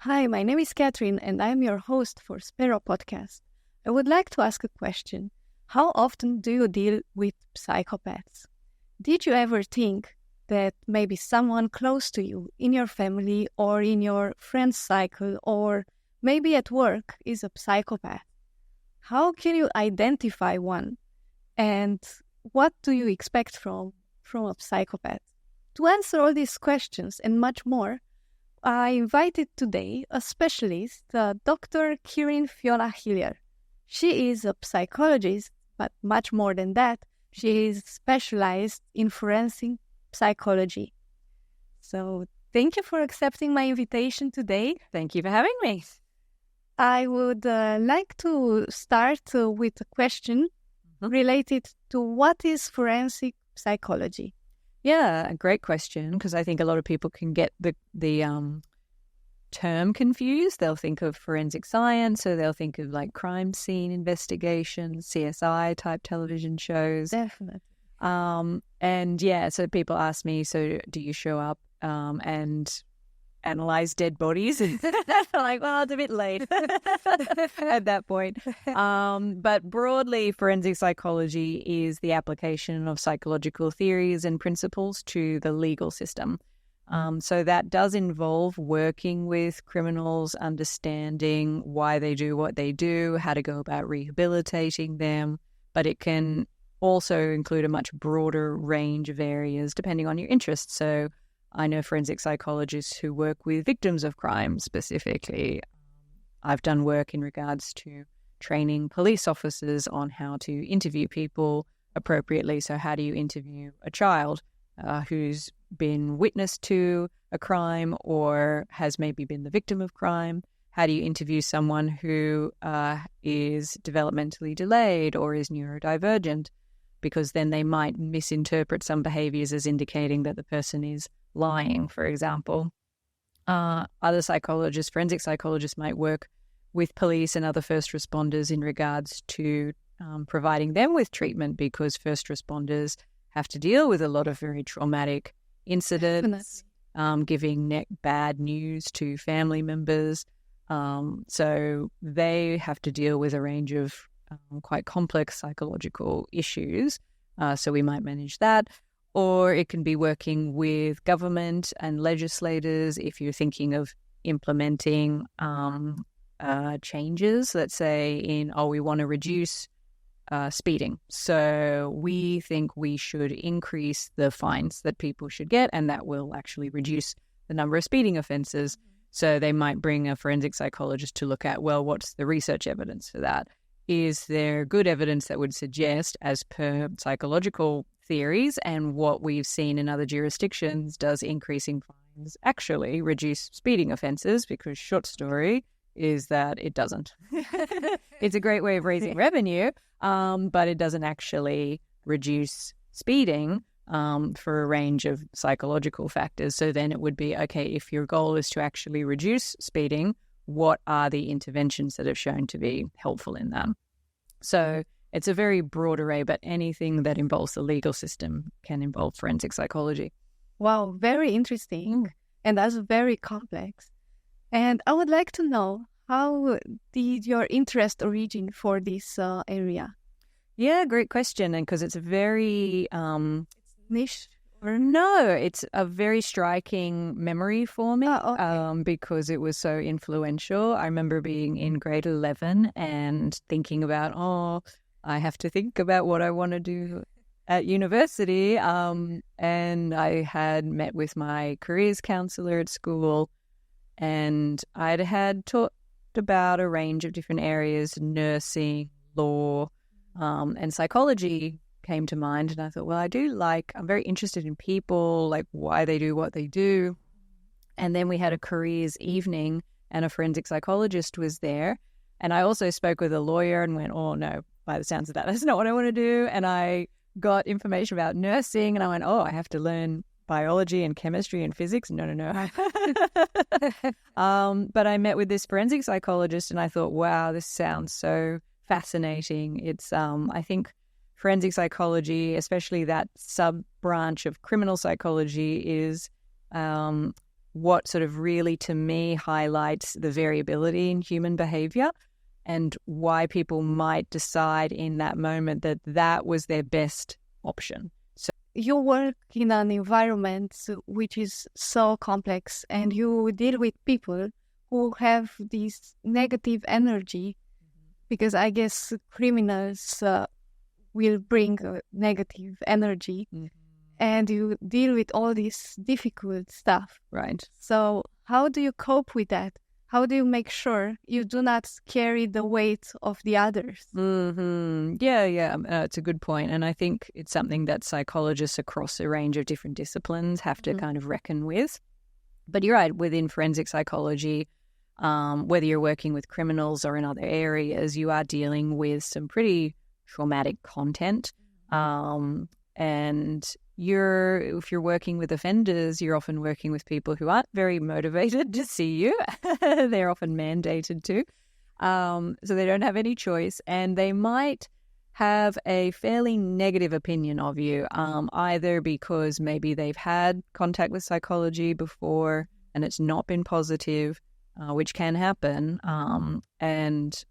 Hi, my name is Catherine, and I'm your host for Sparrow Podcast. I would like to ask a question. How often do you deal with psychopaths? Did you ever think that maybe someone close to you, in your family or in your friend's cycle, or maybe at work, is a psychopath? How can you identify one? And what do you expect from a psychopath? To answer all these questions and much more, I invited today a specialist, Dr. Kirin Fiona Hilliar. She is a psychologist, but much more than that, she is specialized in forensic psychology. So thank you for accepting my invitation today. Thank you for having me. I would like to start with a question related to what is forensic psychology? Yeah, a great question, because I think a lot of people can get the term confused. They'll think of forensic science, or they'll think of like crime scene investigation, CSI type television shows. Definitely. So people ask me, so do you show up and analyze dead bodies? I'm like, well, it's a bit late at that point. But broadly, forensic psychology is the application of psychological theories and principles to the legal system. So that does involve working with criminals, understanding why they do what they do, how to go about rehabilitating them, but it can also include a much broader range of areas depending on your interests. So I know forensic psychologists who work with victims of crime specifically. I've done work in regards to training police officers on how to interview people appropriately. So how do you interview a child who's been witness to a crime or has maybe been the victim of crime? How do you interview someone who is developmentally delayed or is neurodivergent? Because then they might misinterpret some behaviors as indicating that the person is lying, for example. Other psychologists, forensic psychologists, might work with police and other first responders in regards to providing them with treatment, because first responders have to deal with a lot of very traumatic incidents, giving bad news to family members. So they have to deal with a range of quite complex psychological issues. So we might manage that. Or it can be working with government and legislators if you're thinking of implementing changes, let's say we want to reduce speeding. So we think we should increase the fines that people should get, and that will actually reduce the number of speeding offences. So they might bring a forensic psychologist to look at, well, what's the research evidence for that? Is there good evidence that would suggest, as per psychological theories and what we've seen in other jurisdictions, does increasing fines actually reduce speeding offences? Because short story is that it doesn't. It's a great way of raising revenue, but it doesn't actually reduce speeding for a range of psychological factors. So then it would be, okay, if your goal is to actually reduce speeding, what are the interventions that have shown to be helpful in that? So it's a very broad array, but anything that involves the legal system can involve forensic psychology. Wow, very interesting. And that's very complex. And I would like to know, how did your interest origin for this area? Yeah, great question. And because it's a very niche? No, it's a very striking memory for me because it was so influential. I remember being in grade 11 and thinking about, I have to think about what I want to do at university. And I had met with my careers counsellor at school, and I had talked about a range of different areas, nursing, law, and psychology came to mind. And I thought, well, I'm very interested in people, like why they do what they do. And then we had a careers evening and a forensic psychologist was there. And I also spoke with a lawyer and went, oh no, by the sounds of that, that's not what I want to do. And I got information about nursing and I went, I have to learn biology and chemistry and physics. No. But I met with this forensic psychologist and I thought, wow, this sounds so fascinating. It's, I think, forensic psychology, especially that sub-branch of criminal psychology, is what sort of really, to me, highlights the variability in human behavior and why people might decide in that moment that that was their best option. So you work in an environment which is so complex, and you deal with people who have this negative energy, because I guess criminals will bring negative energy, and you deal with all this difficult stuff. Right. So how do you cope with that? How do you make sure you do not carry the weight of the others? Yeah. It's a good point. And I think it's something that psychologists across a range of different disciplines have to kind of reckon with. But you're right, within forensic psychology, whether you're working with criminals or in other areas, you are dealing with some pretty traumatic content. And if you're working with offenders, you're often working with people who aren't very motivated to see you. They're often mandated to. So they don't have any choice, and they might have a fairly negative opinion of you, either because maybe they've had contact with psychology before and it's not been positive, which can happen. And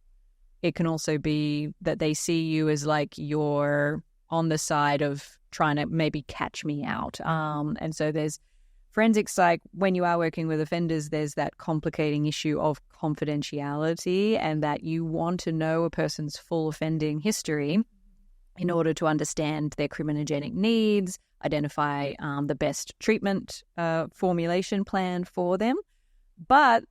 it can also be that they see you as like you're on the side of trying to maybe catch me out. And so there's forensic psych, when you are working with offenders, there's that complicating issue of confidentiality, and that you want to know a person's full offending history in order to understand their criminogenic needs, identify the best treatment formulation plan for them. But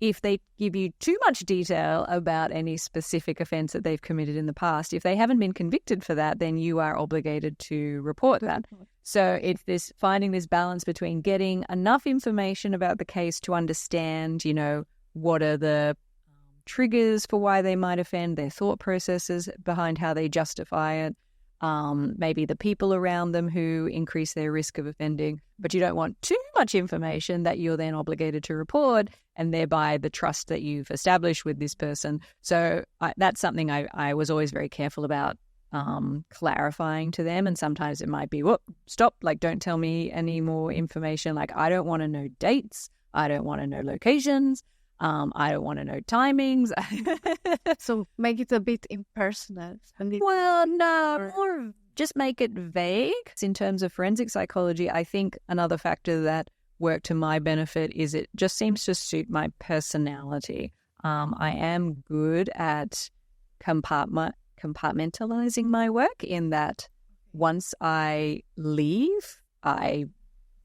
if they give you too much detail about any specific offence that they've committed in the past, if they haven't been convicted for that, then you are obligated to report that. So it's this finding this balance between getting enough information about the case to understand, what are the triggers for why they might offend, their thought processes behind how they justify it, maybe the people around them who increase their risk of offending, but you don't want too much information that you're then obligated to report, and thereby the trust that you've established with this person. So that's something I was always very careful about clarifying to them. And sometimes it might be, whoop, stop, don't tell me any more information. I don't want to know dates. I don't want to know locations. I don't want to know timings. So make it a bit impersonal. Well, no, more just make it vague. In terms of forensic psychology, I think another factor that worked to my benefit is it just seems to suit my personality. I am good at compartmentalizing my work, in that once I leave, I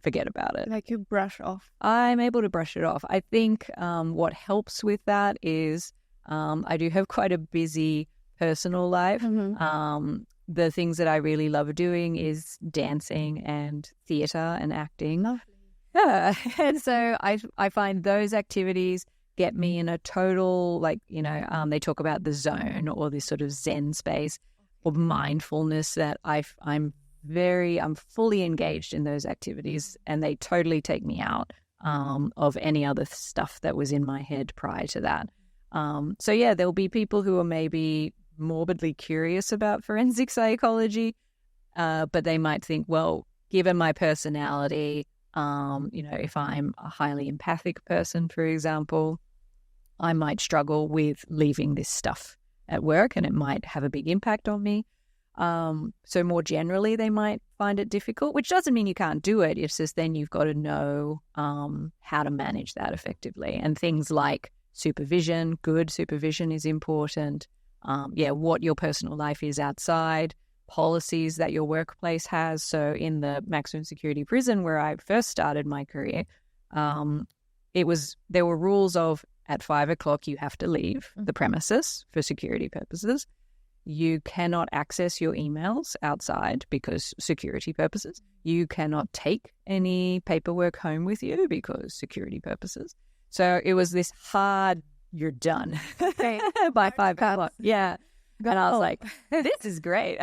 forget about it. You brush off. I'm able to brush it off. I think what helps with that is I do have quite a busy personal life. The things that I really love doing is dancing and theatre and acting. Lovely. Yeah. And so I find those activities get me in a total, they talk about the zone, or this sort of Zen space or mindfulness, that I'm fully engaged in those activities, and they totally take me out of any other stuff that was in my head prior to that. So yeah, there'll be people who are maybe morbidly curious about forensic psychology, but they might think, well, given my personality, if I'm a highly empathic person, for example, I might struggle with leaving this stuff at work, and it might have a big impact on me. So more generally, they might find it difficult, which doesn't mean you can't do it. It's just then you've got to know how to manage that effectively. And things like supervision, good supervision is important. What your personal life is outside, policies that your workplace has. So in the maximum security prison where I first started my career, there were rules of at 5 o'clock you have to leave the premises for security purposes. You cannot access your emails outside because security purposes. You cannot take any paperwork home with you because security purposes. So it was this hard, you're done by 5 o'clock. Yeah. And I was like, this is great.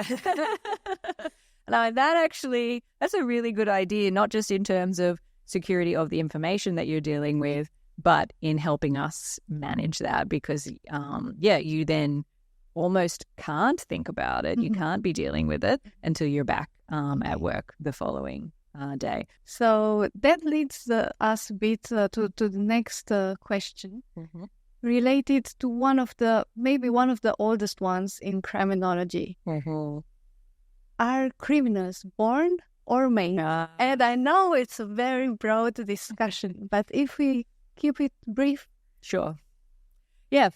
And that's a really good idea, not just in terms of security of the information that you're dealing with, but in helping us manage that, because, you then almost can't think about it. You can't be dealing with it until you're back at work the following day. So that leads us a bit to the next question, related to maybe one of the oldest ones in criminology. Are criminals born or made? And I know it's a very broad discussion, but if we keep it brief. Sure. Yeah.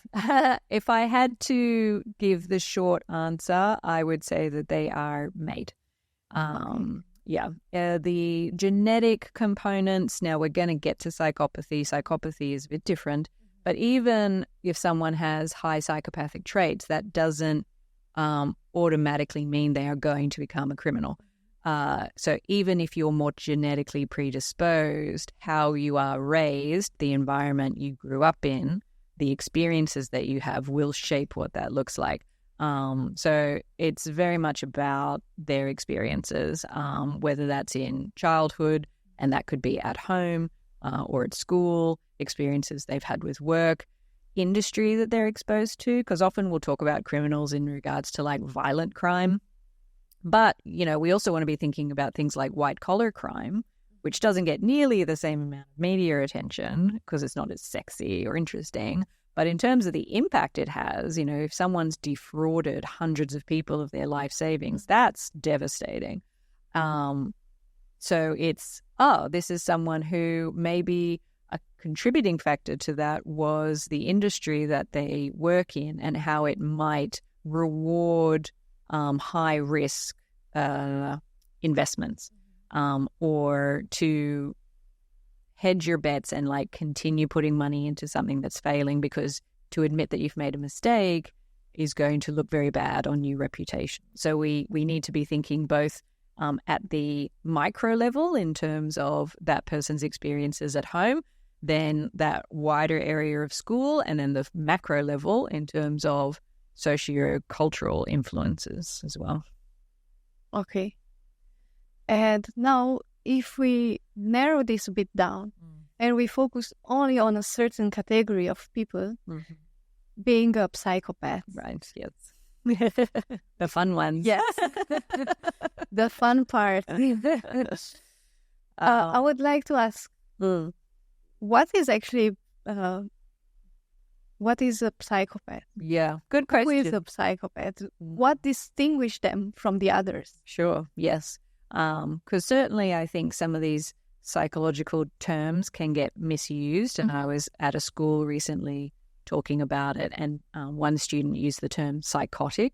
If I had to give the short answer, I would say that they are made. The genetic components, now we're going to get to psychopathy. Psychopathy is a bit different. But even if someone has high psychopathic traits, that doesn't automatically mean they are going to become a criminal. So even if you're more genetically predisposed, how you are raised, the environment you grew up in, the experiences that you have will shape what that looks like. So it's very much about their experiences, whether that's in childhood, and that could be at home or at school, experiences they've had with work, industry that they're exposed to, because often we'll talk about criminals in regards to like violent crime. But, we also want to be thinking about things like white-collar crime, which doesn't get nearly the same amount of media attention because it's not as sexy or interesting. But in terms of the impact it has, if someone's defrauded hundreds of people of their life savings, that's devastating. So it's, this is someone who maybe a contributing factor to that was the industry that they work in and how it might reward high-risk investments or to hedge your bets and like continue putting money into something that's failing, because to admit that you've made a mistake is going to look very bad on your reputation. So we need to be thinking both at the micro level in terms of that person's experiences at home, then that wider area of school, and then the macro level in terms of socio-cultural influences as well. Okay. And now, if we narrow this a bit down and we focus only on a certain category of people, being a psychopath. Right, yes. The fun ones. Yes. The fun part. I would like to ask, what is actually... what is a psychopath? Yeah, good question. Who is a psychopath? What distinguishes them from the others? Sure, yes. Because certainly I think some of these psychological terms can get misused. And I was at a school recently talking about it, and one student used the term psychotic.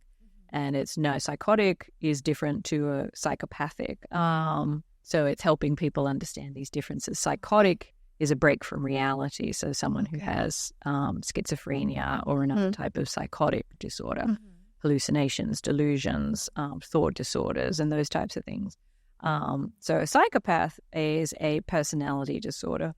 And psychotic is different to a psychopathic. So it's helping people understand these differences. Psychotic is a break from reality. So someone who has schizophrenia or another type of psychotic disorder, hallucinations, delusions, thought disorders, and those types of things. So a psychopath is a personality disorder.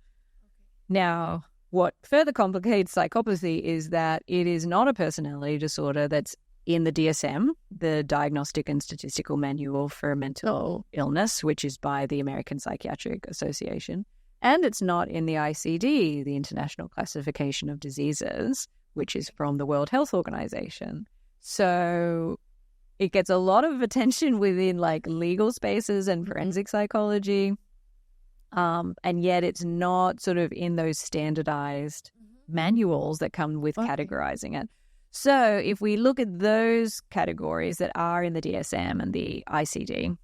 Now, what further complicates psychopathy is that it is not a personality disorder that's in the DSM, the Diagnostic and Statistical Manual for Mental Illness, which is by the American Psychiatric Association. And it's not in the ICD, the International Classification of Diseases, which is from the World Health Organization. So it gets a lot of attention within like legal spaces and forensic psychology. And yet it's not sort of in those standardized manuals that come with categorizing it. So if we look at those categories that are in the DSM and the ICD,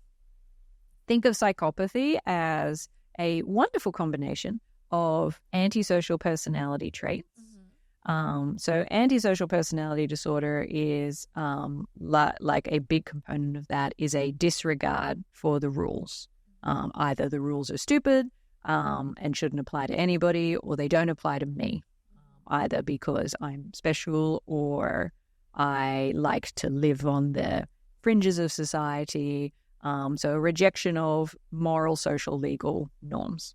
think of psychopathy as a wonderful combination of antisocial personality traits. So antisocial personality disorder is like a big component of that is a disregard for the rules. Either the rules are stupid and shouldn't apply to anybody, or they don't apply to me, either because I'm special or I like to live on the fringes of society. So a rejection of moral, social, legal norms.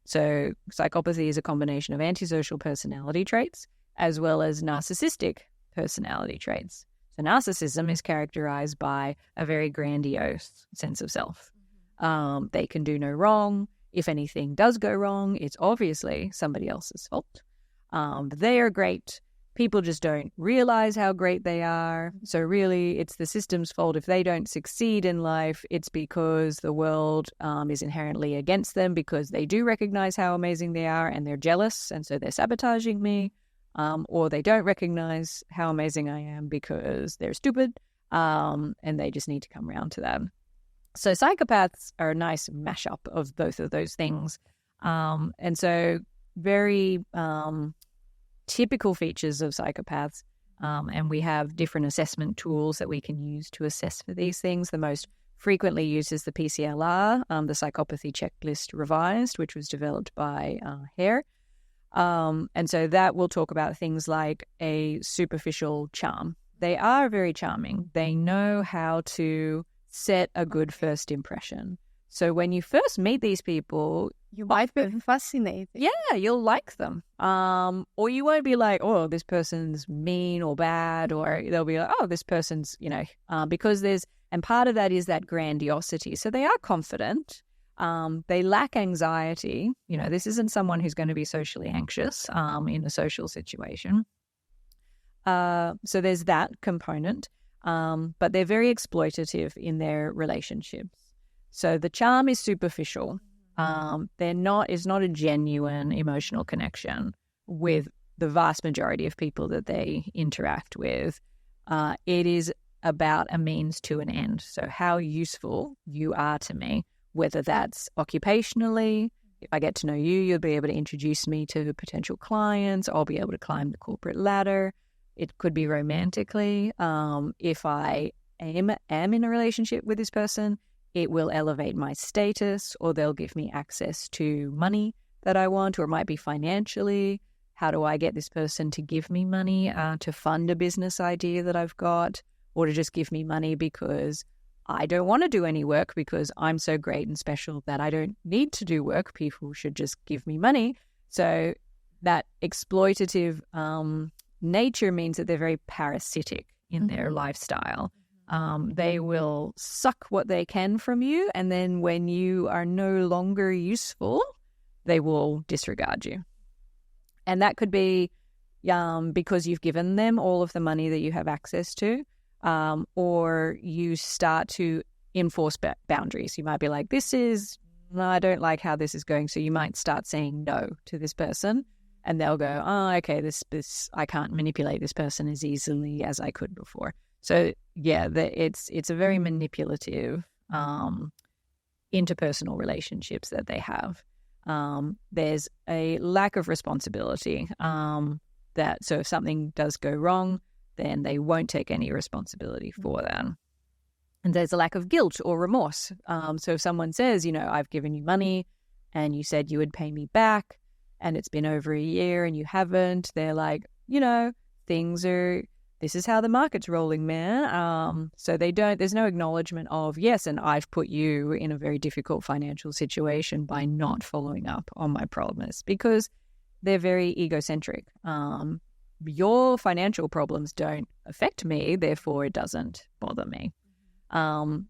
So psychopathy is a combination of antisocial personality traits as well as narcissistic personality traits. So narcissism is characterized by a very grandiose sense of self. They can do no wrong. If anything does go wrong, it's obviously somebody else's fault. They are great. people just don't realize how great they are. So really, it's the system's fault if they don't succeed in life. It's because the world is inherently against them because they do recognize how amazing they are and they're jealous, and so they're sabotaging me. Or they don't recognize how amazing I am because they're stupid, and they just need to come around to that. So psychopaths are a nice mashup of both of those things. And so very typical features of psychopaths, and we have different assessment tools that we can use to assess for these things. The most frequently used is the PCLR, the Psychopathy Checklist Revised, which was developed by Hare. And so that will talk about things like a superficial charm. They are very charming. They know how to set a good first impression. So when you first meet these people, you might be fascinated. Yeah, you'll like them. Or you won't be like, oh, this person's mean or bad, or they'll be like, oh, this person's, because and part of that is that grandiosity. So they are confident. They lack anxiety. This isn't someone who's going to be socially anxious in a social situation. So there's that component. But they're very exploitative in their relationships. So the charm is superficial. It's not a genuine emotional connection with the vast majority of people that they interact with. It is about a means to an end. So how useful you are to me, whether that's occupationally. If I get to know you, you'll be able to introduce me to potential clients. I'll be able to climb the corporate ladder. It could be romantically. If I am in a relationship with this person, it will elevate my status, or they'll give me access to money that I want, or it might be financially. How do I get this person to give me money to fund a business idea that I've got, or to just give me money because I don't want to do any work because I'm so great and special that I don't need to do work. People should just give me money. So that exploitative nature means that they're very parasitic in their lifestyle. They will suck what they can from you, and then when you are no longer useful, they will disregard you. And that could be because you've given them all of the money that you have access to, or you start to enforce boundaries. You might be like, I don't like how this is going, so you might start saying no to this person. And they'll go, oh, okay, this I can't manipulate this person as easily as I could before. So yeah, it's a very manipulative interpersonal relationships that they have. There's a lack of responsibility. So if something does go wrong, then they won't take any responsibility for that. And there's a lack of guilt or remorse. So if someone says, I've given you money and you said you would pay me back, and it's been over a year and you haven't, they're like, this is how the market's rolling, man. So there's no acknowledgement of, yes, and I've put you in a very difficult financial situation by not following up on my promise, because they're very egocentric. Your financial problems don't affect me, therefore it doesn't bother me.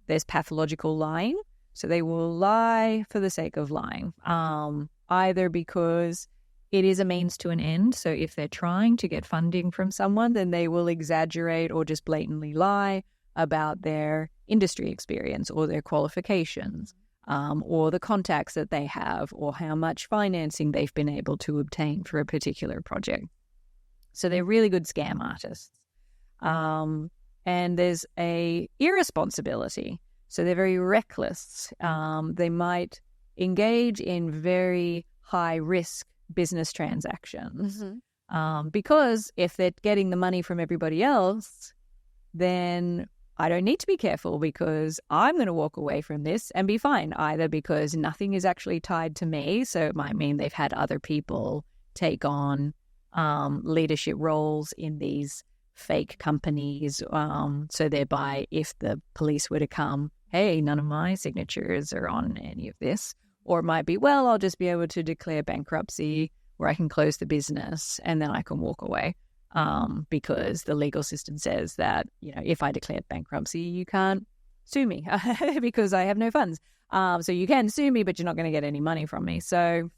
There's pathological lying. So they will lie for the sake of lying, either because it is a means to an end. So if they're trying to get funding from someone, then they will exaggerate or just blatantly lie about their industry experience or their qualifications, or the contacts that they have, or how much financing they've been able to obtain for a particular project. So they're really good scam artists. And there's a irresponsibility. So they're very reckless. They might engage in very high risk business transactions, because if they're getting the money from everybody else, then I don't need to be careful, because I'm going to walk away from this and be fine, either because nothing is actually tied to me. So it might mean they've had other people take on leadership roles in these fake companies. So thereby, if the police were to come, hey, none of my signatures are on any of this. Or it might be, well, I'll just be able to declare bankruptcy where I can close the business and then I can walk away, because the legal system says that, if I declared bankruptcy, you can't sue me because I have no funds. So you can sue me, but you're not going to get any money from me. So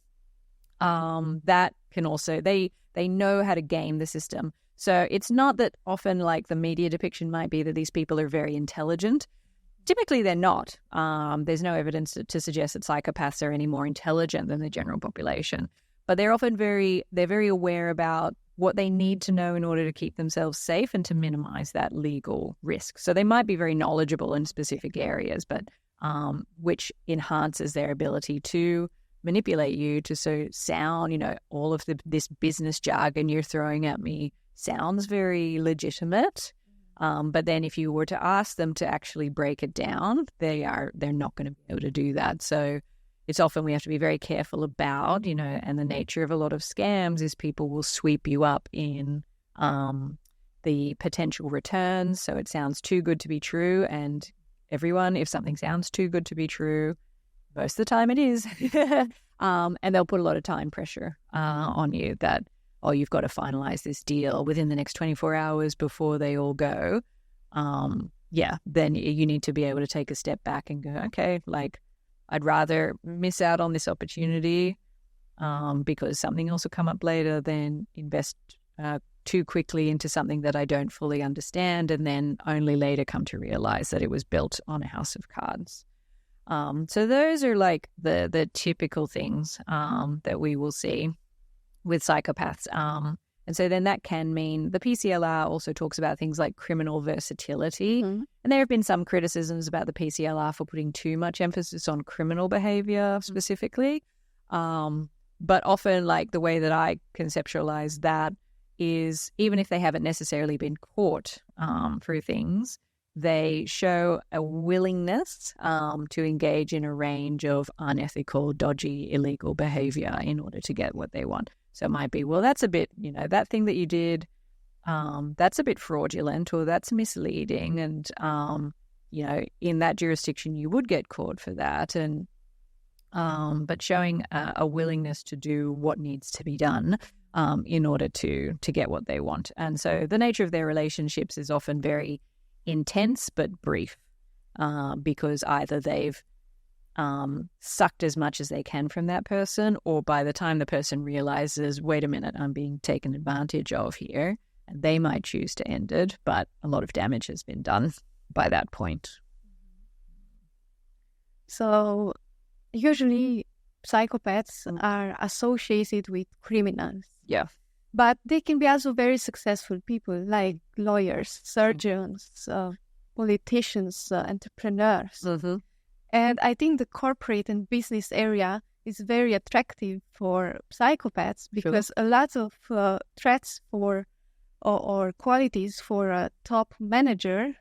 that can also, they know how to game the system. So it's not that often like the media depiction might be that these people are very intelligent. Typically, they're not. There's no evidence to suggest that psychopaths are any more intelligent than the general population. But they're often very aware about what they need to know in order to keep themselves safe and to minimize that legal risk. So they might be very knowledgeable in specific areas, but which enhances their ability to manipulate you to sound, all of this business jargon you're throwing at me sounds very legitimate. But then if you were to ask them to actually break it down, they're not going to be able to do that. So it's often we have to be very careful about, and the nature of a lot of scams is people will sweep you up in the potential returns. So it sounds too good to be true. And everyone, if something sounds too good to be true, most of the time it is. And they'll put a lot of time pressure on you that, you've got to finalize this deal within the next 24 hours before they all go. Then you need to be able to take a step back and go, okay, like I'd rather miss out on this opportunity because something else will come up later than invest too quickly into something that I don't fully understand and then only later come to realize that it was built on a house of cards. So those are like the typical things that we will see with psychopaths. And so then that can mean the PCLR also talks about things like criminal versatility. Mm-hmm. And there have been some criticisms about the PCLR for putting too much emphasis on criminal behavior specifically. But often like the way that I conceptualize that is even if they haven't necessarily been caught for things, they show a willingness to engage in a range of unethical, dodgy, illegal behavior in order to get what they want. So it might be, well, that's a bit, that thing that you did, that's a bit fraudulent or that's misleading. And, in that jurisdiction, you would get caught for that. And but showing a willingness to do what needs to be done in order to get what they want. And so the nature of their relationships is often very intense but brief because either they've sucked as much as they can from that person, or by the time the person realizes, wait a minute, I'm being taken advantage of here, and they might choose to end it, but a lot of damage has been done by that point. So usually psychopaths are associated with criminals. Yeah. But they can be also very successful people like lawyers, surgeons, politicians, entrepreneurs. Mm-hmm. And I think the corporate and business area is very attractive for psychopaths because a lot of traits for or qualities for a top manager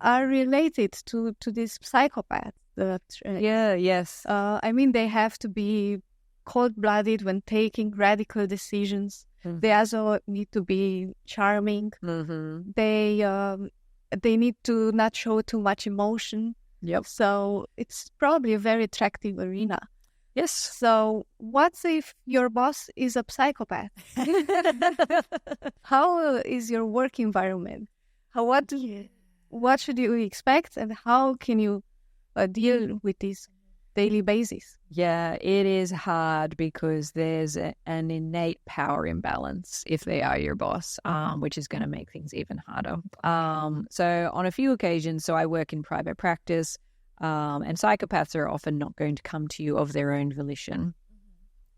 are related to this psychopath. Yes. I mean, they have to be cold-blooded when taking radical decisions. Mm-hmm. They also need to be charming. Mm-hmm. They need to not show too much emotion. Yep. So it's probably a very attractive arena. Yes. So what if your boss is a psychopath? How is your work environment? What should you expect, and how can you deal with this daily basis? Yeah, it is hard because there's an innate power imbalance if they are your boss, which is going to make things even harder. So on a few occasions, I work in private practice, and psychopaths are often not going to come to you of their own volition,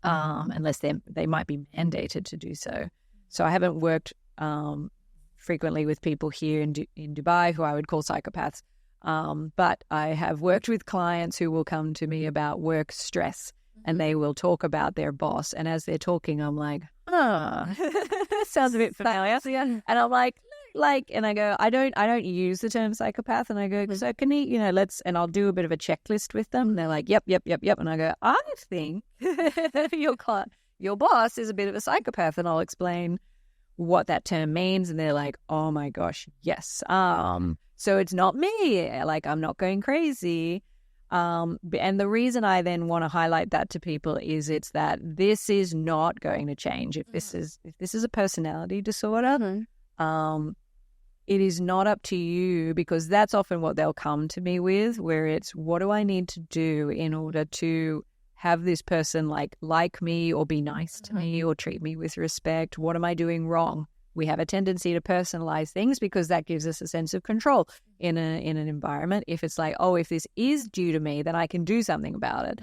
unless they might be mandated to do so. So I haven't worked frequently with people here in Dubai who I would call psychopaths. But I have worked with clients who will come to me about work stress, and they will talk about their boss. And as they're talking, I'm like, sounds a bit familiar. And I'm like, and I go, I don't use the term psychopath. And I go, so can you, and I'll do a bit of a checklist with them. And they're like, yep. And I go, I think your boss is a bit of a psychopath. And I'll explain what that term means. And they're like, oh my gosh, yes. So it's not me, I'm not going crazy. And the reason I then want to highlight that to people is it's that this is not going to change. If this is a personality disorder, it is not up to you, because that's often what they'll come to me with, where it's, what do I need to do in order to have this person like me or be nice to me or treat me with respect? What am I doing wrong? we have a tendency to personalize things because that gives us a sense of control in an environment. If it's like, oh, if this is due to me, then I can do something about it.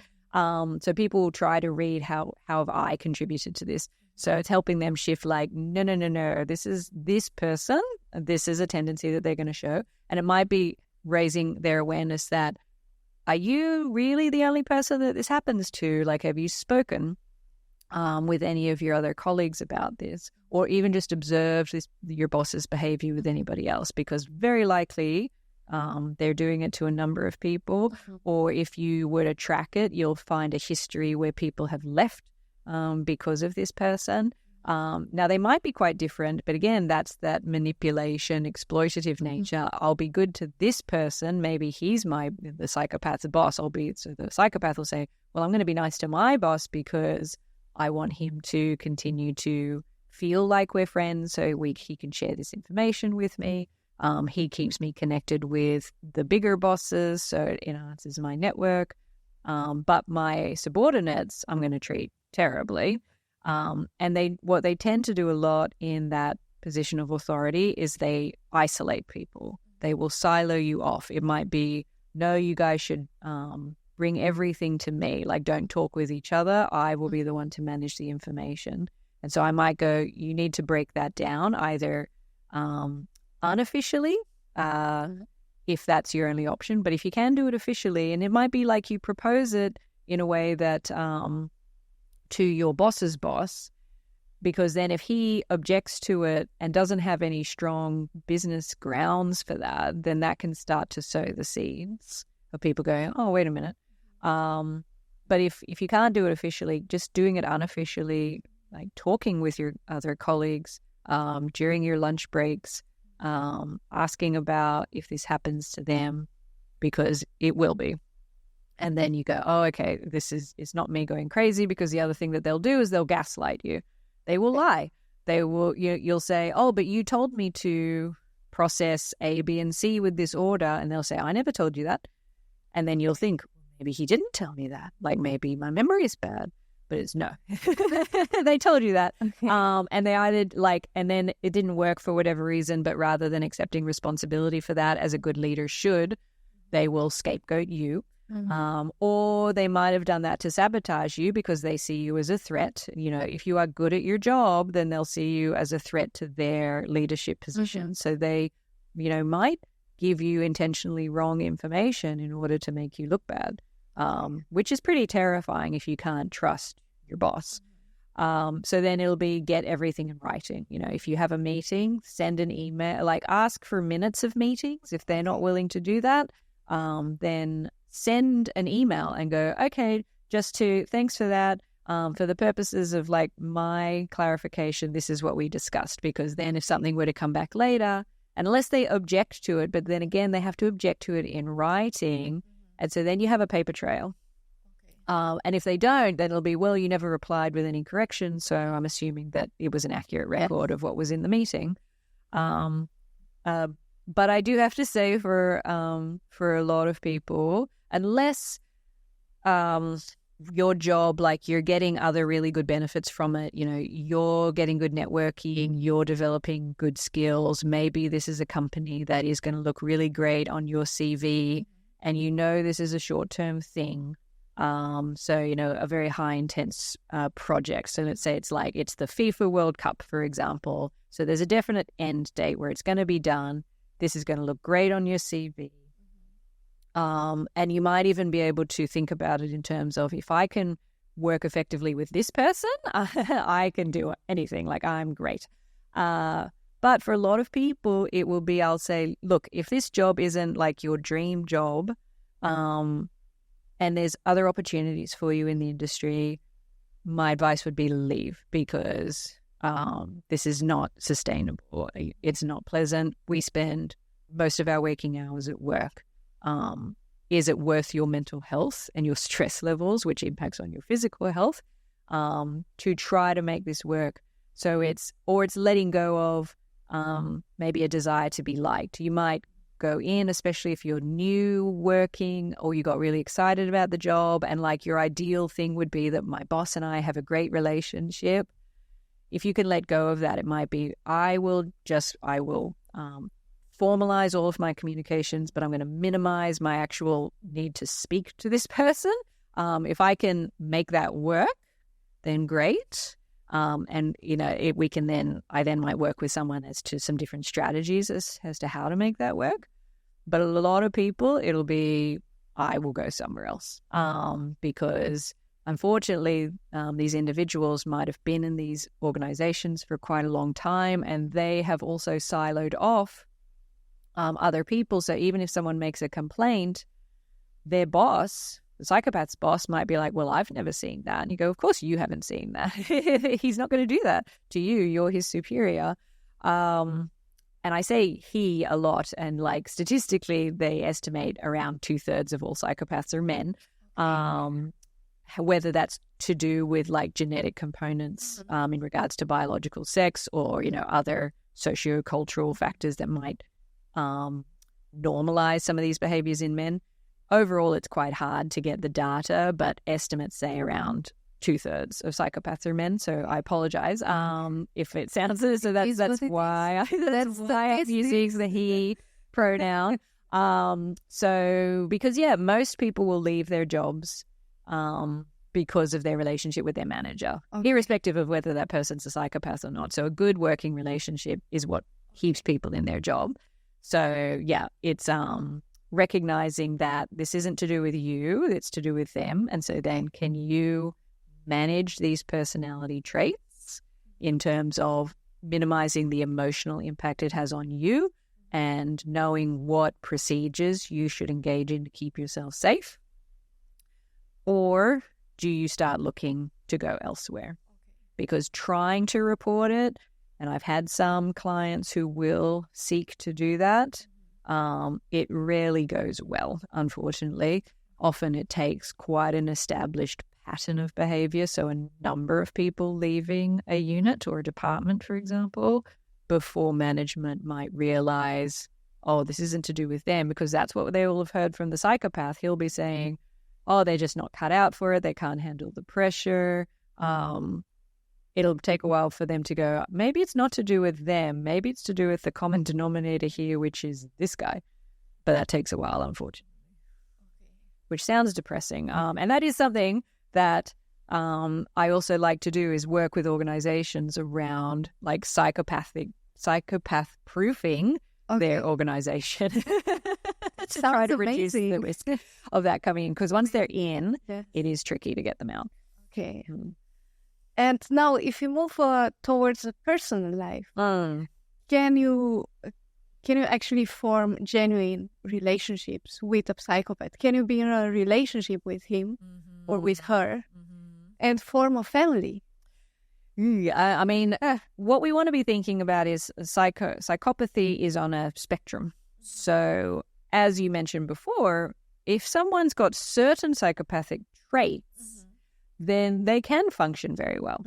So people try to read how have I contributed to this. So it's helping them shift like, no, this is this person. This is a tendency that they're going to show. And it might be raising their awareness that, are you really the only person that this happens to? Like, have you spoken with any of your other colleagues about this? Or even just observed your boss's behavior with anybody else? Because very likely they're doing it to a number of people. Or if you were to track it, you'll find a history where people have left because of this person. Now, they might be quite different, but again, that's that manipulation, exploitative nature. I'll be good to this person. Maybe he's the psychopath's boss. So the psychopath will say, well, I'm going to be nice to my boss because I want him to continue to feel like we're friends so he can share this information with me. He keeps me connected with the bigger bosses, so it enhances my network. But my subordinates, I'm going to treat terribly. And what they tend to do a lot in that position of authority is they isolate people. They will silo you off. It might be, no, you guys should bring everything to me. Like, don't talk with each other. I will be the one to manage the information. And so I might go, you need to break that down either unofficially, if that's your only option. But if you can do it officially, and it might be like you propose it in a way that to your boss's boss, because then if he objects to it and doesn't have any strong business grounds for that, then that can start to sow the seeds of people going, oh, wait a minute. But if you can't do it officially, just doing it unofficially, like talking with your other colleagues during your lunch breaks, asking about if this happens to them, because it will be. And then you go, oh, okay, it's not me going crazy, because the other thing that they'll do is they'll gaslight you. They will lie. You'll say, oh, but you told me to process A, B, and C with this order. And they'll say, I never told you that. And then you'll think, maybe he didn't tell me that. Like, maybe my memory is bad. But it's no. They told you that. Okay. And they either and then it didn't work for whatever reason, but rather than accepting responsibility for that, as a good leader should, they will scapegoat you. Mm-hmm. Or they might have done that to sabotage you because they see you as a threat. If you are good at your job, then they'll see you as a threat to their leadership position. Mm-hmm. So they, might give you intentionally wrong information in order to make you look bad, which is pretty terrifying if you can't trust your boss. So then it'll be get everything in writing. If you have a meeting, send an email, ask for minutes of meetings. If they're not willing to do that, then send an email and go, okay, thanks for that. For the purposes of my clarification, this is what we discussed, because then if something were to come back later, unless they object to it, but then again, they have to object to it in writing. And so then you have a paper trail. Okay. And if they don't, then it'll be, well, you never replied with any correction. So I'm assuming that it was an accurate record of what was in the meeting. But I do have to say for a lot of people, unless your job, you're getting other really good benefits from it, you're getting good networking, you're developing good skills. Maybe this is a company that is going to look really great on your CV, and this is a short-term thing. So, a very high intense project. So let's say it's the FIFA World Cup, for example. So there's a definite end date where it's going to be done. This is going to look great on your CV. And you might even be able to think about it in terms of, if I can work effectively with this person, I can do anything. I'm great. But for a lot of people, it will be, I'll say, look, if this job isn't your dream job, and there's other opportunities for you in the industry, my advice would be to leave, because this is not sustainable. It's not pleasant. We spend most of our waking hours at work. Is it worth your mental health and your stress levels, which impacts on your physical health, to try to make this work? So it's letting go of maybe a desire to be liked. You might go in, especially if you're new working or you got really excited about the job, and your ideal thing would be that my boss and I have a great relationship. if you can let go of that, it might be, I will formalize all of my communications, but I'm going to minimize my actual need to speak to this person. If I can make that work, then great. And, I then might work with someone as to some different strategies as to how to make that work. But a lot of people, it'll be, I will go somewhere else. Because unfortunately, these individuals might have been in these organizations for quite a long time, and they have also siloed off other people. So even if someone makes a complaint, their boss, the psychopath's boss, might be like, well, I've never seen that. And you go, of course you haven't seen that. He's not going to do that to you. You're his superior. And I say he a lot. And like statistically, they estimate around 2/3 of all psychopaths are men. Whether that's to do with like genetic components in regards to biological sex or, other socio-cultural factors that might normalize some of these behaviors in men. Overall, it's quite hard to get the data, but estimates say around 2/3 of psychopaths are men. So I apologize if it sounds so. That's why I'm using the he pronoun. Because most people will leave their jobs because of their relationship with their manager, irrespective of whether that person's a psychopath or not. So a good working relationship is what keeps people in their job. So it's recognizing that this isn't to do with you, it's to do with them. And so then can you manage these personality traits in terms of minimizing the emotional impact it has on you and knowing what procedures you should engage in to keep yourself safe? Or do you start looking to go elsewhere? Because trying to report it, and I've had some clients who will seek to do that, it rarely goes well, unfortunately. Often it takes quite an established pattern of behavior, so a number of people leaving a unit or a department, for example, before management might realize, oh, this isn't to do with them, because that's what they will have heard from the psychopath. He'll be saying, oh, they're just not cut out for it, they can't handle the pressure. It'll take a while for them to go, maybe it's not to do with them. Maybe it's to do with the common denominator here, which is this guy. But that takes a while, unfortunately, which sounds depressing. And that is something that I also like to do, is work with organizations around like psychopath proofing their organization. To try to reduce the risk of that coming in. Because once they're in, it is tricky to get them out. Okay. And now, if you move towards a personal life, can you actually form genuine relationships with a psychopath? Can you be in a relationship with him or with her and form a family? I mean, what we want to be thinking about is psychopathy is on a spectrum. So, as you mentioned before, if someone's got certain psychopathic traits, then they can function very well.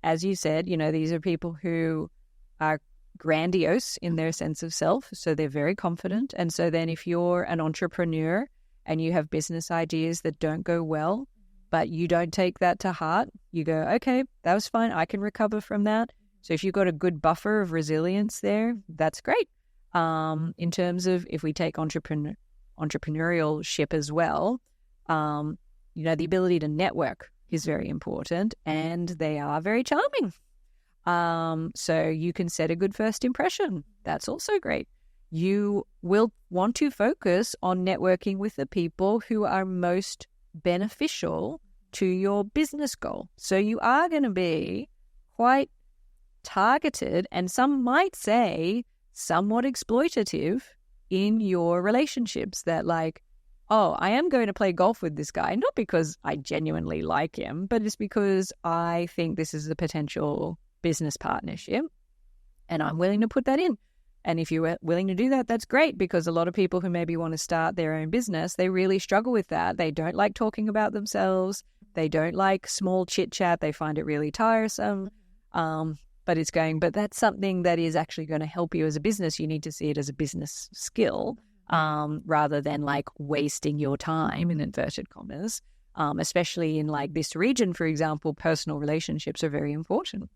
As you said, these are people who are grandiose in their sense of self, so they're very confident. And so then if you're an entrepreneur and you have business ideas that don't go well, but you don't take that to heart, you go, okay, that was fine, I can recover from that. So if you've got a good buffer of resilience there, that's great. In terms of if we take entrepreneurship as well, the ability to network is very important, and they are very charming. So you can set a good first impression. That's also great. You will want to focus on networking with the people who are most beneficial to your business goal. So you are going to be quite targeted, and some might say somewhat exploitative in your relationships, that like, oh, I am going to play golf with this guy, not because I genuinely like him, but it's because I think this is a potential business partnership and I'm willing to put that in. And if you're willing to do that, that's great, because a lot of people who maybe want to start their own business, they really struggle with that. They don't like talking about themselves. They don't like small chit chat. They find it really tiresome. But that's something that is actually going to help you as a business. You need to see it as a business skill, rather than like wasting your time, in inverted commas, especially in like this region, for example, personal relationships are very important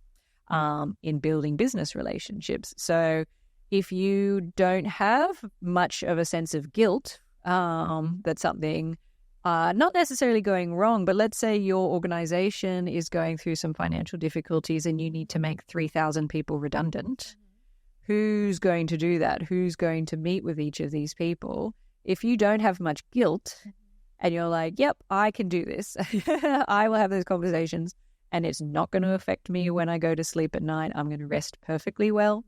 in building business relationships. So if you don't have much of a sense of guilt that something not necessarily going wrong, but let's say your organization is going through some financial difficulties and you need to make 3,000 people redundant. Who's going to do that? Who's going to meet with each of these people? If you don't have much guilt and you're like, yep, I can do this. I will have those conversations and it's not going to affect me when I go to sleep at night. I'm going to rest perfectly well.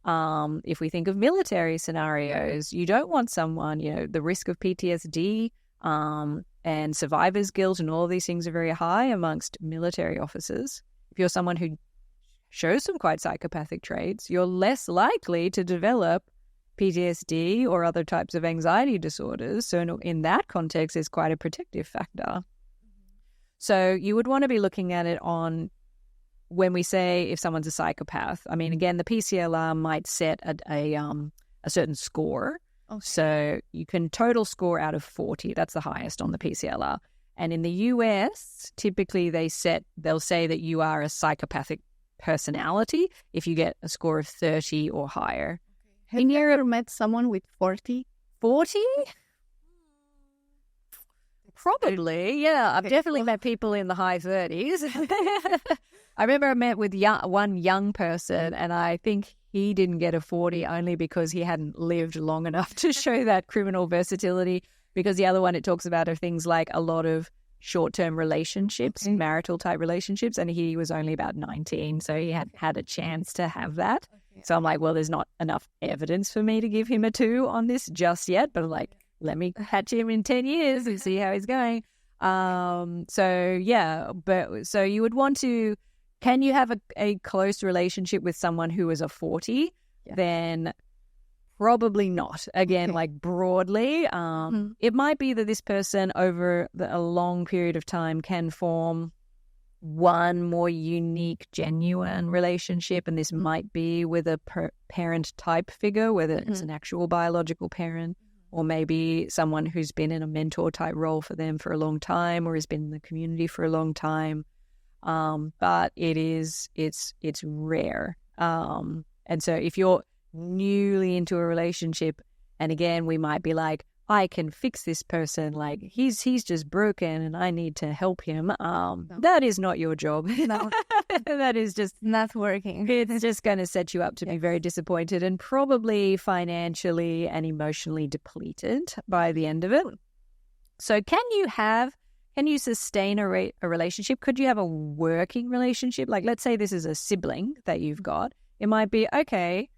If we think of military scenarios, you don't want someone, the risk of PTSD and survivor's guilt and all these things are very high amongst military officers. If you're someone who shows some quite psychopathic traits, you're less likely to develop PTSD or other types of anxiety disorders. So in that context, it's quite a protective factor. So you would want to be looking at it on when we say if someone's a psychopath. I mean, again, the PCLR might set a certain score. Okay. So you can total score out of 40. That's the highest on the PCLR. And in the US, typically they'll say that you are a psychopathic personality if you get a score of 30 or higher. Have you ever met someone with 40? 40? Probably, yeah. I've definitely met people in the high 30s. I remember I met with one young person and I think he didn't get a 40 only because he hadn't lived long enough to show that criminal versatility, because the other one it talks about are things like a lot of short-term relationships, marital type relationships, and he was only about 19, so he hadn't had a chance to have that. Okay. So I'm like, well, there's not enough evidence for me to give him a 2 on this just yet, but I'm like, let me catch him in 10 years and see how he's going. So you would want to, can you have a close relationship with someone who is a 40? Yeah. Then probably not. Again, like broadly, it might be that this person over a long period of time can form one more unique, genuine relationship. And this might be with a parent type figure, whether it's an actual biological parent or maybe someone who's been in a mentor type role for them for a long time or has been in the community for a long time. But it's rare. And so if you're newly into a relationship, and again we might be like, I can fix this person, like he's just broken and I need to help him. No. That is not your job. No. That is just not working. It's just going to set you up to be very disappointed and probably financially and emotionally depleted by the end of it. So can you sustain a relationship? Could you have a working relationship? Like, let's say this is a sibling that you've got. It might be, okay,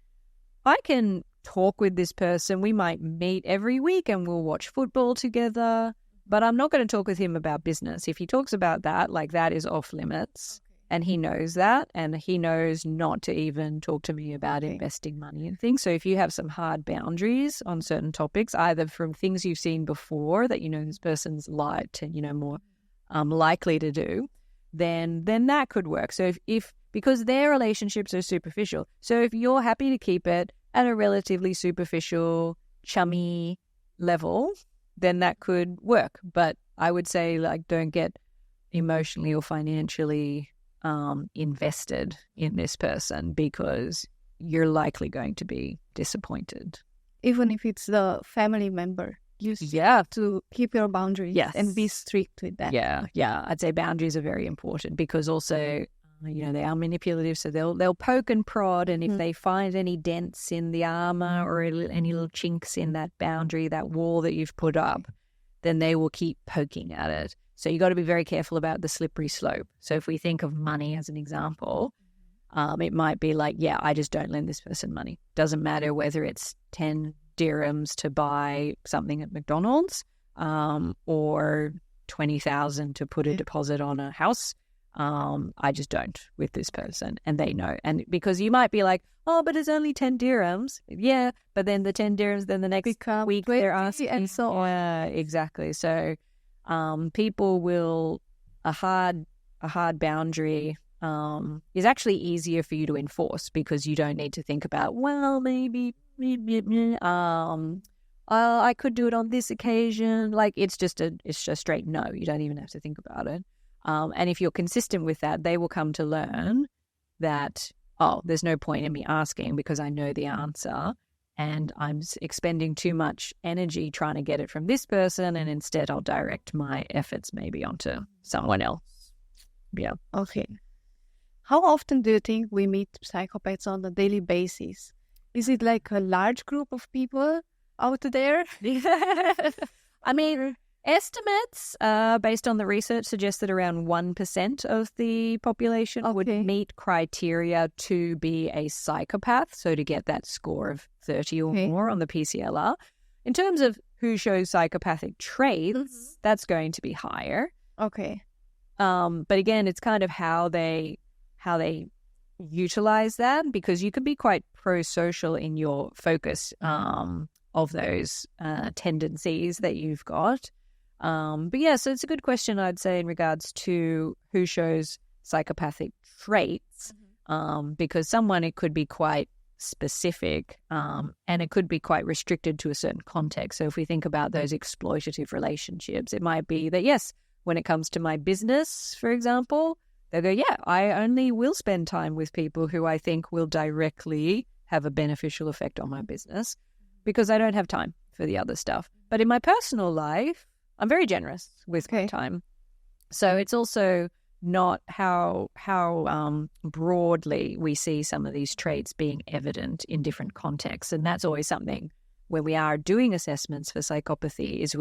I can talk with this person. We might meet every week and we'll watch football together, but I'm not going to talk with him about business. If he talks about that, like that is off limits. Okay. And he knows that, and he knows not to even talk to me about investing money and things. So if you have some hard boundaries on certain topics, either from things you've seen before that, this person's liked and, more likely to do, then that could work. So if because their relationships are superficial. So if you're happy to keep it at a relatively superficial, chummy level, then that could work. But I would say, like, don't get emotionally or financially invested in this person, because you're likely going to be disappointed. Even if it's the family member, you have to keep your boundaries and be strict with that. Yeah. I'd say boundaries are very important, because also, they are manipulative, so they'll poke and prod, and if they find any dents in the armor or any little chinks in that boundary, that wall that you've put up, then they will keep poking at it. So you got to be very careful about the slippery slope. So if we think of money as an example, it might be like, I just don't lend this person money. Doesn't matter whether it's 10 dirhams to buy something at McDonald's or 20,000 to put a deposit on a house. I just don't with this person, and they know. And because you might be like, oh, but it's only 10 dirhams. Yeah, but then the 10 dirhams, then the next week they're asking. And so on. Yeah, exactly. So people will, a hard boundary is actually easier for you to enforce, because you don't need to think about, well, maybe, I could do it on this occasion. Like it's just a straight no. You don't even have to think about it. And if you're consistent with that, they will come to learn that, oh, there's no point in me asking because I know the answer and I'm expending too much energy trying to get it from this person, and instead I'll direct my efforts maybe onto someone else. Yeah. Okay. How often do you think we meet psychopaths on a daily basis? Is it like a large group of people out there? I mean, estimates based on the research suggest that around 1% of the population would meet criteria to be a psychopath, so to get that score of 30 or more on the PCLR. In terms of who shows psychopathic traits, that's going to be higher. Okay. But again, it's kind of how they utilize that, because you can be quite pro-social in your focus of those tendencies that you've got. But yeah, so it's a good question, I'd say, in regards to who shows psychopathic traits, because someone, it could be quite specific and it could be quite restricted to a certain context. So if we think about those exploitative relationships, it might be that, yes, when it comes to my business, for example, they'll go, yeah, I only will spend time with people who I think will directly have a beneficial effect on my business because I don't have time for the other stuff. But in my personal life, I'm very generous with my time. So it's also not how broadly we see some of these traits being evident in different contexts. And that's always something when we are doing assessments for psychopathy, is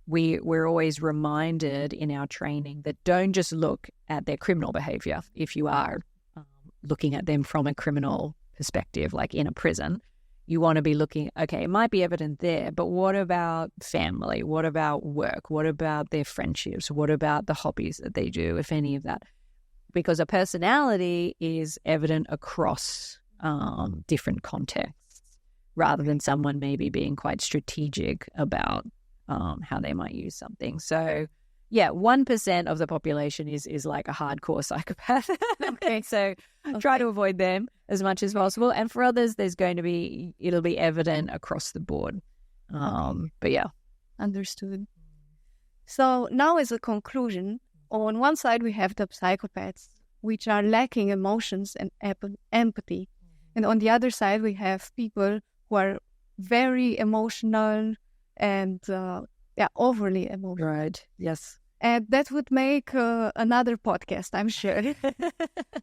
we're always reminded in our training that don't just look at their criminal behavior if you are looking at them from a criminal perspective, like in a prison. You want to be looking, okay, it might be evident there, but what about family? What about work? What about their friendships? What about the hobbies that they do, if any of that? Because a personality is evident across different contexts, rather than someone maybe being quite strategic about how they might use something. So yeah, 1% of the population is like a hardcore psychopath. So try to avoid them as much as possible. And for others, it'll be evident across the board. But yeah. Understood. So now, as a conclusion, on one side we have the psychopaths, which are lacking emotions and empathy. And on the other side, we have people who are very emotional and overly emotional. Right. Yes. And that would make another podcast, I'm sure.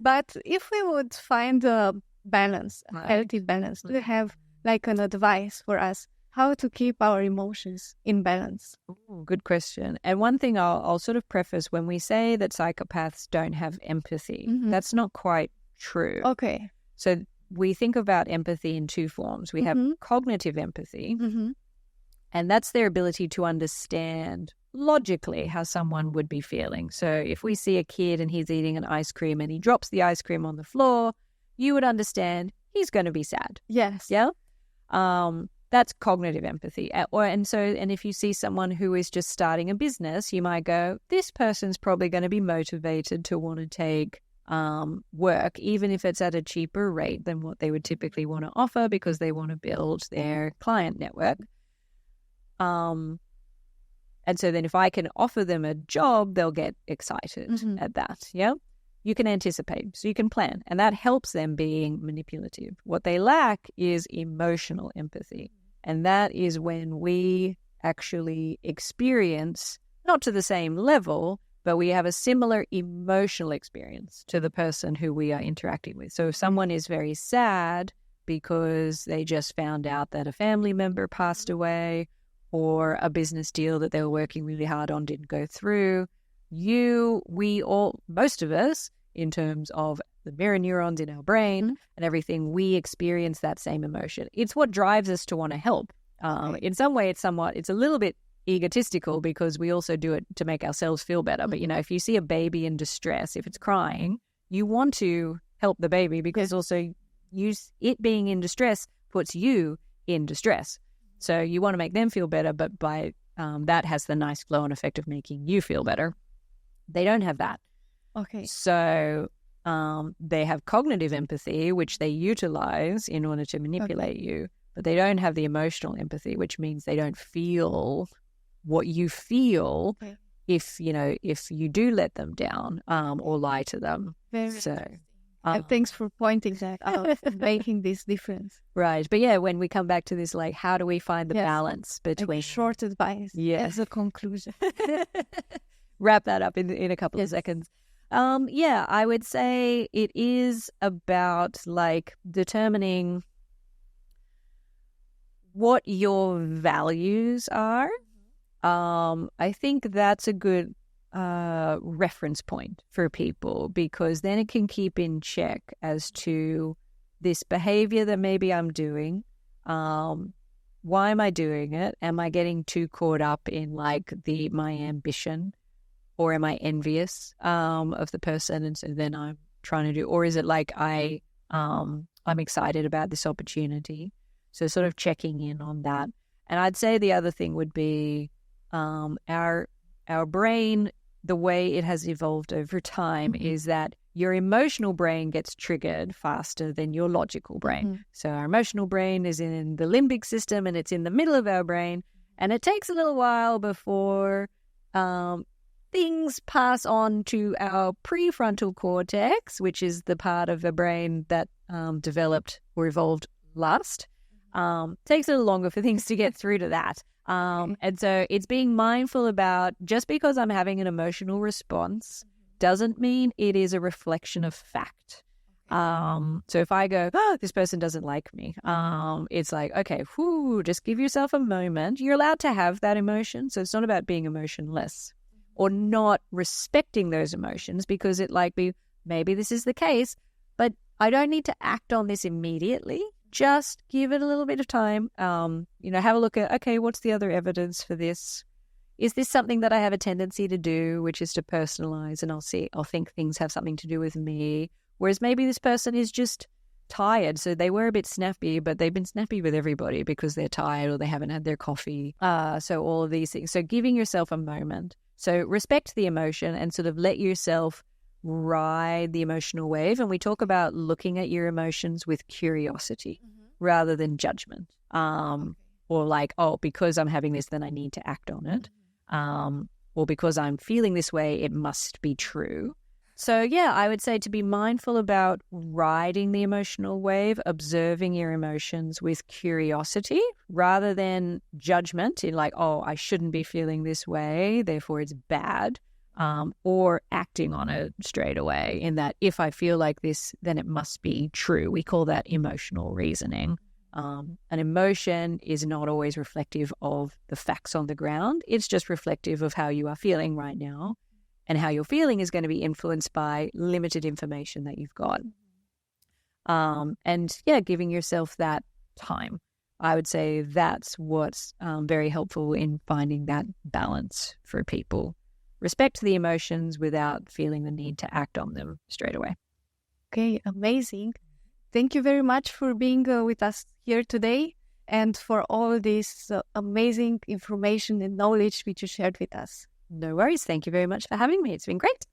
But if we would find a balance, a healthy balance, do you have like an advice for us how to keep our emotions in balance? Ooh, good question. And one thing I'll sort of preface, when we say that psychopaths don't have empathy, that's not quite true. Okay. So we think about empathy in two forms. We have cognitive empathy, and that's their ability to understand logically how someone would be feeling. So if we see a kid and he's eating an ice cream and he drops the ice cream on the floor, you would understand he's going to be sad. Yes. Yeah. That's cognitive empathy. And if you see someone who is just starting a business, you might go, this person's probably going to be motivated to want to take work, even if it's at a cheaper rate than what they would typically want to offer, because they want to build their client network. And so then if I can offer them a job, they'll get excited at that. Yeah. You can anticipate, so you can plan, and that helps them being manipulative. What they lack is emotional empathy. And that is when we actually experience, not to the same level, but we have a similar emotional experience to the person who we are interacting with. So if someone is very sad because they just found out that a family member passed away, or a business deal that they were working really hard on didn't go through, most of us, in terms of the mirror neurons in our brain and everything, we experience that same emotion. It's what drives us to want to help. In some way, it's a little bit egotistical, because we also do it to make ourselves feel better. But, if you see a baby in distress, if it's crying, you want to help the baby, because also it being in distress puts you in distress. So you want to make them feel better, but by that has the nice flow-on effect of making you feel better. They don't have that. Okay. So they have cognitive empathy, which they utilize in order to manipulate you. but they don't have the emotional empathy, which means they don't feel what you feel if you do let them down or lie to them. Thanks for pointing that out, making this difference. Right. But yeah, when we come back to this, like, how do we find the balance between short advice as a conclusion? Wrap that up in a couple of seconds. I would say it is about like determining what your values are. I think that's a good reference point for people, because then it can keep in check as to this behavior that maybe I'm doing. Why am I doing it? Am I getting too caught up in like my ambition, or am I envious of the person, and so then I'm trying to do, or is it like I'm excited about this opportunity? So sort of checking in on that. And I'd say the other thing would be our brain, the way it has evolved over time is that your emotional brain gets triggered faster than your logical brain. So our emotional brain is in the limbic system, and it's in the middle of our brain, and it takes a little while before things pass on to our prefrontal cortex, which is the part of the brain that developed or evolved last. Takes a little longer for things to get through to that. And so it's being mindful about, just because I'm having an emotional response doesn't mean it is a reflection of fact. So if I go, this person doesn't like me, it's like, okay, just give yourself a moment. You're allowed to have that emotion. So it's not about being emotionless or not respecting those emotions, because maybe this is the case, but I don't need to act on this immediately. Just give it a little bit of time. Have a look at, okay, what's the other evidence for this? Is this something that I have a tendency to do, which is to personalize, and I'll think things have something to do with me. Whereas maybe this person is just tired. So they were a bit snappy, but they've been snappy with everybody because they're tired or they haven't had their coffee. So all of these things. So giving yourself a moment. So respect the emotion and sort of let yourself ride the emotional wave. And we talk about looking at your emotions with curiosity rather than judgment. Or like, because I'm having this, then I need to act on it. Or because I'm feeling this way, it must be true. So yeah, I would say to be mindful about riding the emotional wave, observing your emotions with curiosity rather than judgment in like, I shouldn't be feeling this way, therefore it's bad. Or acting on it straight away in that if I feel like this, then it must be true. We call that emotional reasoning. An emotion is not always reflective of the facts on the ground. It's just reflective of how you are feeling right now, and how you're feeling is going to be influenced by limited information that you've got. Giving yourself that time. I would say that's what's very helpful in finding that balance for people. Respect the emotions without feeling the need to act on them straight away. Okay, amazing. Thank you very much for being with us here today, and for all this amazing information and knowledge which you shared with us. No worries. Thank you very much for having me. It's been great.